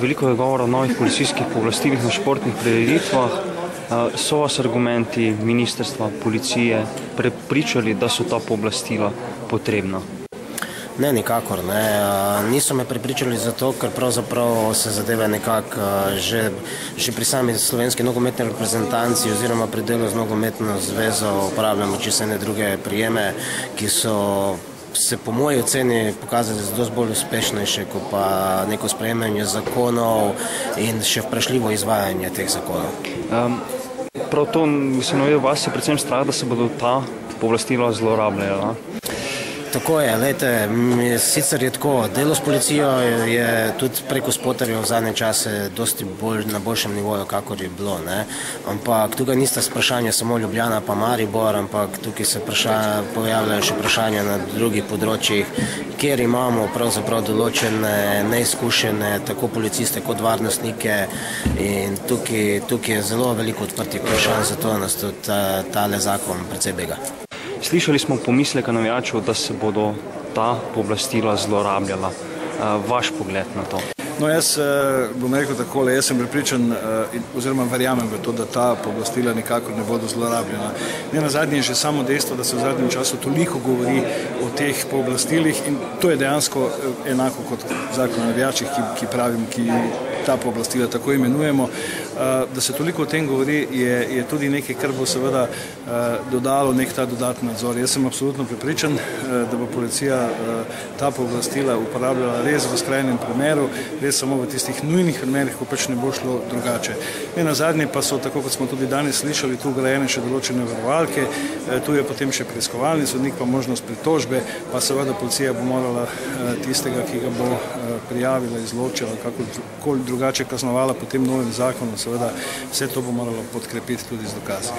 Veliko je govora o novih policijskih pooblastilih na športnih prireditvah. So vas argumenti ministrstva, policije prepričali, da so ta pooblastila potrebna? Ne, nikakor ne. Niso me prepričali zato, ker pravzaprav se zadeve nekako že pri sami slovenski nogometni reprezentanci oziroma pri delu z nogometno zvezo uporabljamo čisto ene druge prijeme, ki so se po moji oceni pokazali za dosti bolj uspešnejše, kot pa neko sprejemanje zakonov in še vprašljivo izvajanje teh zakonov. Prav to, mislim, vas je predvsem strah, da se bodo ta pooblastila zlorabljala. Tako je, lejte, sicer je tako, delo s policijo je tudi preko spoterjev v zadnje čase dosti bolj na boljšem nivoju, kakor je bilo, ne. Ampak tukaj nista vprašanja samo Ljubljana pa Maribor, ampak tukaj se pojavljajo še vprašanja na drugih področjih, kjer imamo pravzaprav določene neizkušene tako policiste kot varnostnike in tukaj je zelo veliko odprtih vprašanj, zato nas tudi tale zakon precej bega. Slišali smo pomisleka navijačev, da se bodo ta pooblastila zlorabljala. Vaš pogled na to? No, jaz bom rekel takole, jaz sem prepričan oziroma verjamem v to, da ta pooblastila nikakor ne bodo zlorabljena. Ne nazadnje je že samo dejstvo, da se v zadnjem času toliko govori o teh pooblastilih in to je dejansko enako kot zakon o navijačih, ki ta pooblastila tako imenujemo. Da se toliko o tem govori, je tudi nekaj, kar bo seveda dodalo nek ta dodatni nadzor. Jaz sem absolutno prepričan, da bo policija ta pooblastila uporabljala res v skrajnem primeru, res samo v tistih nujnih primerih, ko pač ne bo šlo drugače. Ne nazadnje pa so, tako kot smo tudi danes slišali, tu vgrajene še določene varovalke, tu je potem še preiskovalni sodnik, pa možnost pritožbe, pa seveda policija bo morala tistega, ki ga bo prijavila, izločila, kako drugače kaznovala po tem novem zakonu, seveda vse to bo moralo podkrepiti tudi z dokazi.